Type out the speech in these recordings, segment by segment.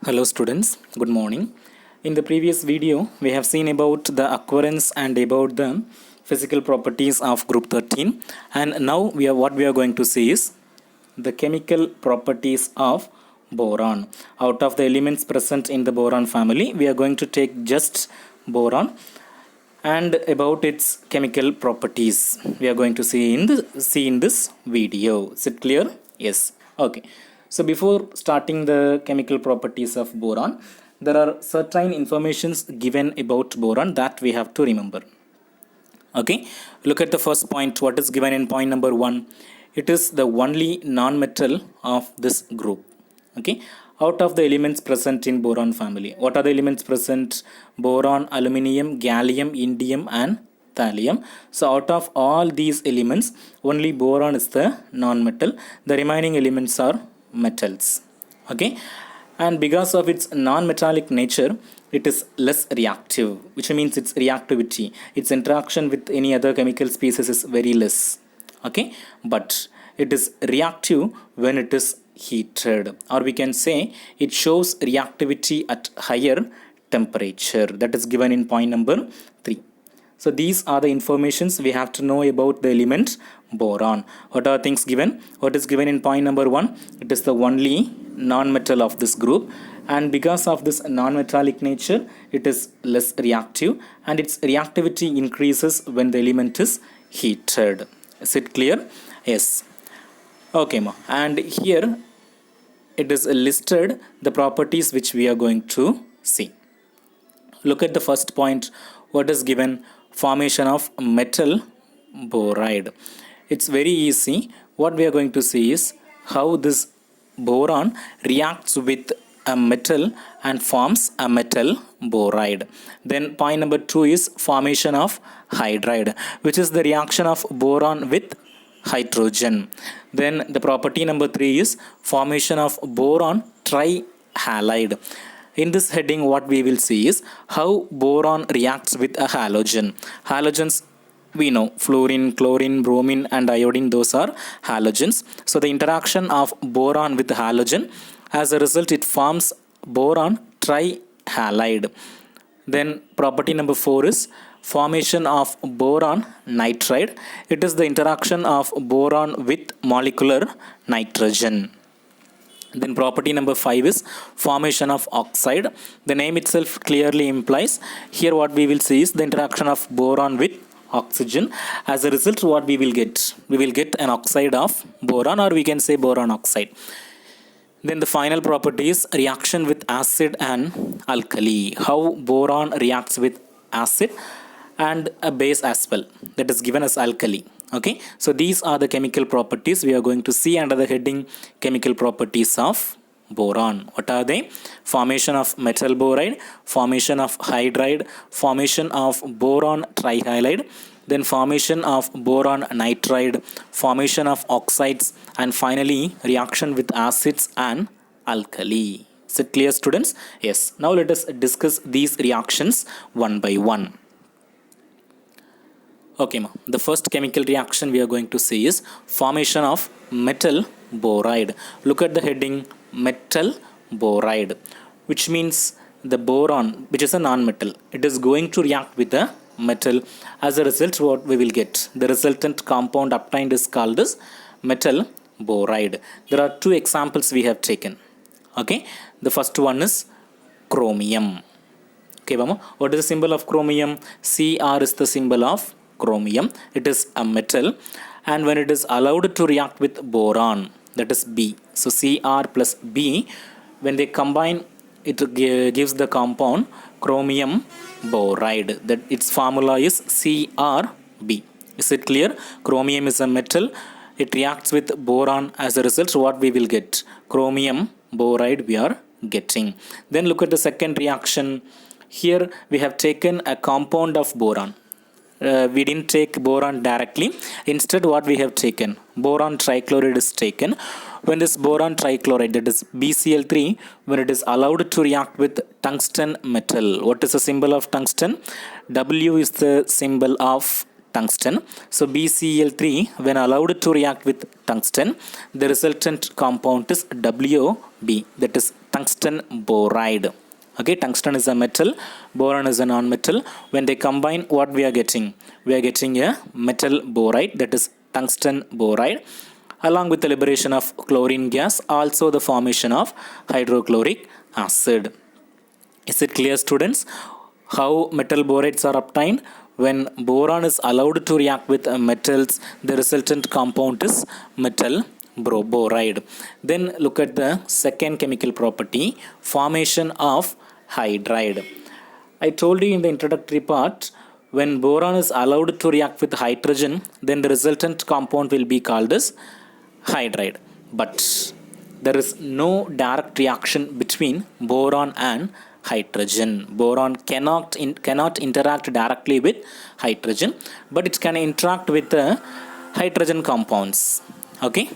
Hello students, good morning. In the previous video, we have seen about the occurrence and about the physical properties of group 13, and now what we are going to see is the chemical properties of boron. Out of the elements present in the boron family, we are going to take just boron and about its chemical properties we are going to see in this video. Is it clear? Yes. Okay. So before starting the chemical properties of boron, there are certain informations given about boron that we have to remember. Okay, look at the first point. What is given in point number 1? It is the only non-metal of this group. Okay, out of the elements present in boron family, what are the elements present? Boron, aluminium, gallium, indium and thallium. So out of all these elements, only boron is the non-metal. The remaining elements are metals. Okay, and because of its non-metallic nature, it is less reactive, which means its reactivity, its interaction with any other chemical species is very less. Okay, but it is reactive when it is heated, or we can say it shows reactivity at higher temperature. That is given in point number 3. So these are the informations we have to know about the element boron. What are things given? What is given in point number 1? It is the only non-metal of this group, and because of this non-metallic nature, it is less reactive and its reactivity increases when the element is heated. Is it clear? Yes. Okay, and here it is listed the properties which we are going to see. Look at the first point. What is given? Formation of metal boride. It's very easy. What we are going to see is how this boron reacts with a metal and forms a metal boride. Then point number 2 is formation of hydride, which is the reaction of boron with hydrogen. Then the property number 3 is formation of boron trihalide. In this heading, what we will see is how boron reacts with a halogen. Halogens, we know, fluorine, chlorine, bromine and iodine, those are halogens. So the interaction of boron with halogen, as a result it forms boron trihalide. Then property number 4 is formation of boron nitride. It is the interaction of boron with molecular nitrogen. Then property number 5 is formation of oxide. The name itself clearly implies here what we will see is the interaction of boron with oxygen. As a result, what we will get? We will get an oxide of boron, or we can say boron oxide. Then the final property is reaction with acid and alkali. How boron reacts with acid and a base as well, that is given as alkali. Okay, so these are the chemical properties we are going to see under the heading chemical properties of boron. What are they? Formation of metal boride, formation of hydride, formation of boron trihalide, then formation of boron nitride, formation of oxides, and finally reaction with acids and alkali. Is it clear, students? Yes. Now let us discuss these reactions one by one. Okay, the first chemical reaction we are going to see is formation of metal boride. Look at the heading metal boride, which means the boron, which is a non-metal, it is going to react with the metal. As a result, what we will get? The resultant compound obtained is called as metal boride. There are two examples we have taken. Okay, the first one is chromium. Okay, what is the symbol of chromium? Cr is the symbol of chromium. It is a metal, and when it is allowed to react with boron, that is B. So Cr plus B, when they combine, it gives the compound chromium boride. That its formula is Cr(B). Is it clear? Chromium is a metal. It reacts with boron. As a result, what we will get? Chromium boride we are getting. Then look at the second reaction. Here we have taken a compound of boron. We didn't take boron directly. Instead, what we have taken? Boron trichloride is taken. When this boron trichloride, that is BCl3, when it is allowed to react with tungsten metal. What is the symbol of tungsten? W is the symbol of tungsten. So BCl3, when allowed to react with tungsten, the resultant compound is WB, that is tungsten tungsten boride. Okay, tungsten is a metal, boron is a non-metal. When they combine, what we are getting? We are getting a metal boride, that is tungsten boride, along with the liberation of chlorine gas, also the formation of hydrochloric acid. Is it clear, students, how metal borides are obtained? When boron is allowed to react with metals, the resultant compound is metal boride. Then look at the second chemical property, formation of hydride. I told you in the introductory part, when boron is allowed to react with hydrogen, then the resultant compound will be called as hydride. But there is no direct reaction between boron and hydrogen. Boron cannot interact directly with hydrogen, but it can interact with the hydrogen compounds. Okay,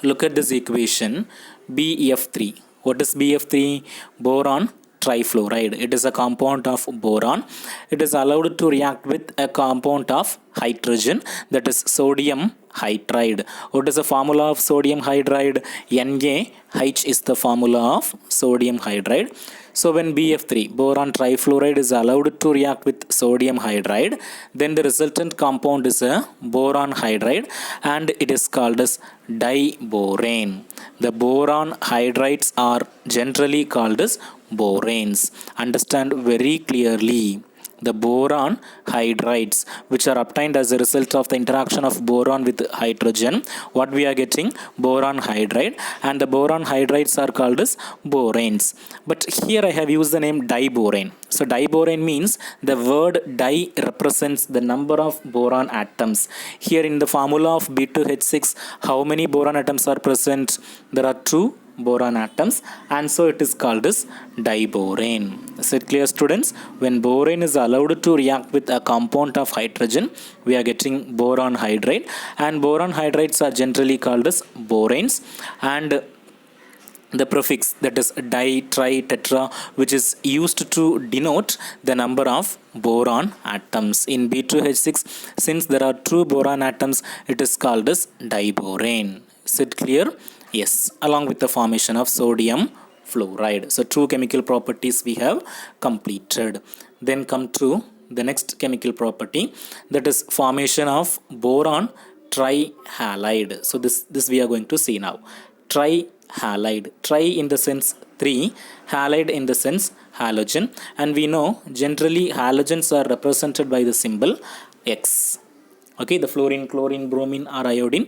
look at this equation, BF3. What is BF3? Boron trifluoride. It is a compound of boron. It is allowed to react with a compound of hydrogen, that is sodium hydride. What is the formula of sodium hydride? NaH is the formula of sodium hydride. So when BF3, boron trifluoride, is allowed to react with sodium hydride, then the resultant compound is a boron hydride, and it is called as diborane. The boron hydrides are generally called as boranes. Understand very clearly. The boron hydrides, which are obtained as a result of the interaction of boron with hydrogen, what we are getting? Boron hydride, and the boron hydrides are called as boranes. But here I have used the name diborane. So diborane means the word di represents the number of boron atoms. Here in the formula of B2H6, how many boron atoms are present? There are 2 boron atoms, and so it is called as diborane. Is it clear, students? When boron is allowed to react with a compound of hydrogen, we are getting boron hydride, and boron hydrides are generally called as boranes. And the prefix, that is di, tri, tetra, which is used to denote the number of boron atoms. In B2H6, since there are 2 boron atoms, it is called as diborane. Is it clear? Yes, along with the formation of sodium fluoride. So 2 chemical properties we have completed. Then come to the next chemical property, that is formation of boron trihalide. So this we are going to see now. Trihalide. Tri in the sense 3, halide in the sense halogen, and we know generally halogens are represented by the symbol X. Okay, the fluorine, chlorine, bromine or iodine,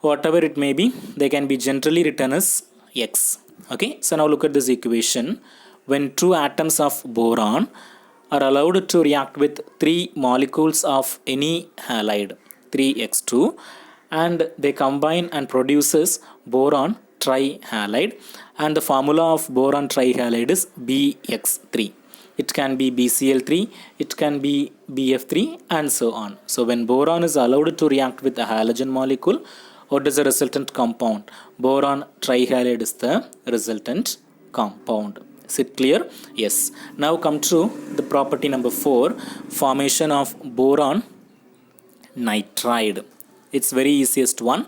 whatever it may be, they can be generally written as X. Okay, so now look at this equation. When 2 atoms of boron are allowed to react with 3 molecules of any halide, 3x2, and they combine and produces boron trihalide, and the formula of boron trihalide is Bx3. It can be BCl3, it can be BF3, and so on. So when boron is allowed to react with a halogen molecule, what is the resultant compound? Boron trihalide is the resultant compound. Is it clear? Yes. Now come to the property number 4, formation of boron nitride. It's very easiest one.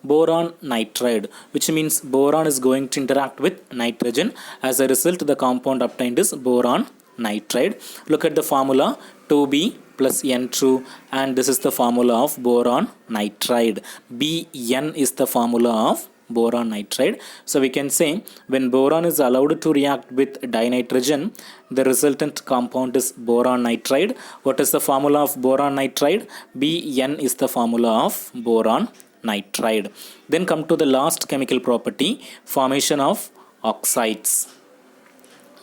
Boron nitride, which means boron is going to interact with nitrogen. As a result, the compound obtained is boron nitride. Look at the formula, 2B plus N2, and this is the formula of boron nitride. Bn is the formula of boron nitride. So we can say when boron is allowed to react with dinitrogen, the resultant compound is boron nitride. What is the formula of boron nitride? Bn is the formula of boron nitride. Then come to the last chemical property, formation of oxides.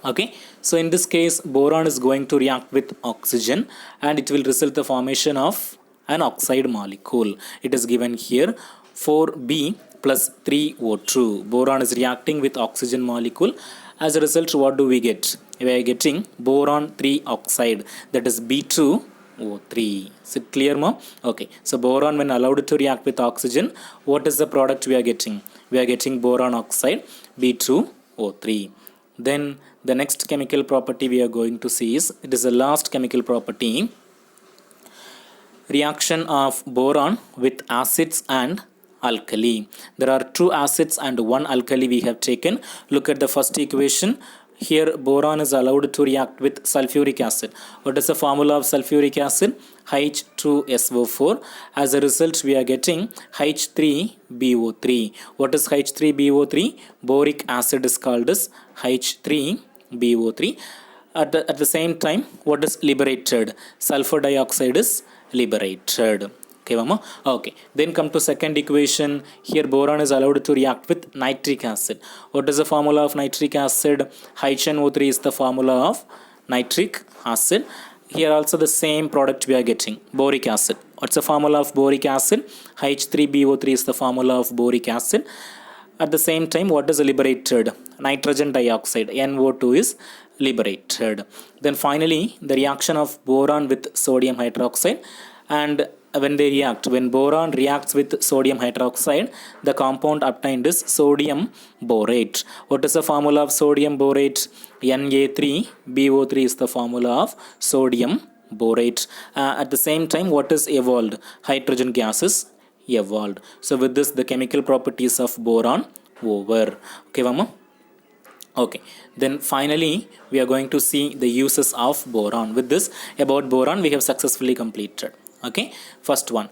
Okay, so in this case boron is going to react with oxygen, and it will result the formation of an oxide molecule. It is given here, 4B plus 3O2. Boron is reacting with oxygen molecule. As a result, what do we get? We are getting boron 3 oxide, that is B2O3. Is it clear, ma'am? Okay, so boron when allowed to react with oxygen, what is the product we are getting? We are getting boron oxide, B2O3. Then the next chemical property we are going to see is, it is the last chemical property, reaction of boron with acids and alkali. There are 2 acids and 1 alkali we have taken. Look at the first equation. Here boron is allowed to react with sulfuric acid. What is the formula of sulfuric acid? H2SO4. As a result, we are getting H3BO3. What is H3BO3? Boric acid is called as H3BO3. At the same time, what is liberated? Sulfur dioxide is liberated. Okay, mama. Okay. Then come to second equation. Here boron is allowed to react with nitric acid. What is the formula of nitric acid? HNO3 is the formula of nitric acid. Here also the same product we are getting, boric acid. What's the formula of boric acid? H3BO3 is the formula of boric acid. At the same time, what is liberated? Nitrogen dioxide, NO2 is liberated. Then finally, the reaction of boron with sodium hydroxide, and when boron reacts with sodium hydroxide, the compound obtained is sodium borate. What is the formula of sodium borate? Na3BO3 is the formula of sodium borate. At the same time, what is evolved? Hydrogen gas is evolved. So with this, the chemical properties of boron over. Okay, Mama? Okay, then finally we are going to see the uses of boron. With this, about boron we have successfully completed. Okay, first one,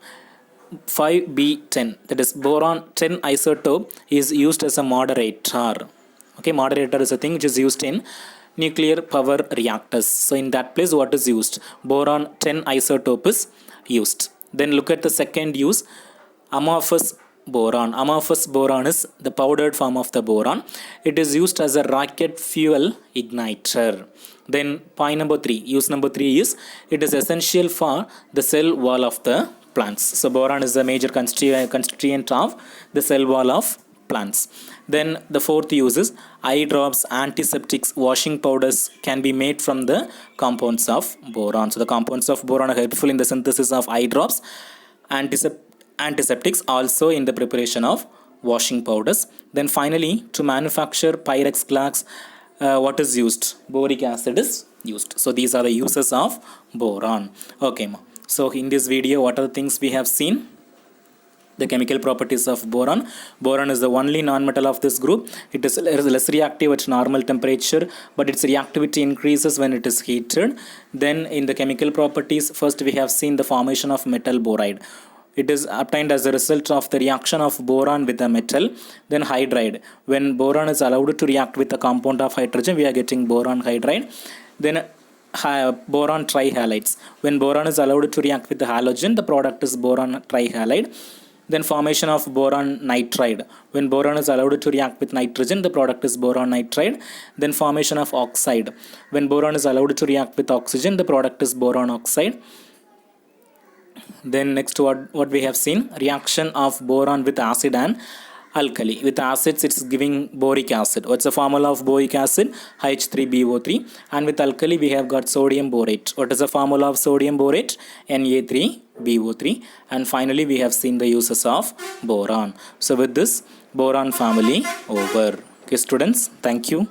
5B10, that is boron 10 isotope is used as a moderator. Okay, moderator is a thing which is used in nuclear power reactors. So in that place, what is used? Boron 10 isotope is used. Then look at the second use, amorphous boron. Amorphous boron is the powdered form of the boron. It is used as a rocket fuel igniter. Then point number 3, use number 3 is, it is essential for the cell wall of the plants. So boron is a major constituent of the cell wall of plants. Then the fourth use is, eye drops, antiseptics, washing powders can be made from the compounds of boron. So the compounds of boron are helpful in the synthesis of eye drops, antiseptics, also in the preparation of washing powders. Then finally, to manufacture Pyrex glass, what is used? Boric acid is used. So these are the uses of boron. Okay, so in this video, what are the things we have seen? The chemical properties of boron. Boron is the only nonmetal of this group. It is less reactive at normal temperature, but its reactivity increases when it is heated. Then in the chemical properties, first we have seen the formation of metal boride. It is obtained as a result of the reaction of boron with a metal. Then hydride. When boron is allowed to react with a compound of hydrogen, we are getting boron hydride. Then boron trihalides. When boron is allowed to react with the halogen, the product is boron trihalide. Then formation of boron nitride. When boron is allowed to react with nitrogen, the product is boron nitride. Then formation of oxide. When boron is allowed to react with oxygen, the product is boron oxide. Then next, what we have seen, reaction of boron with acid and alkali. With acids, it's giving boric acid. What's the formula of boric acid? H3BO3. And with alkali, we have got sodium borate. What is the formula of sodium borate? Na3BO3. And finally, we have seen the uses of boron. So with this, boron family over. Okay, students, thank you.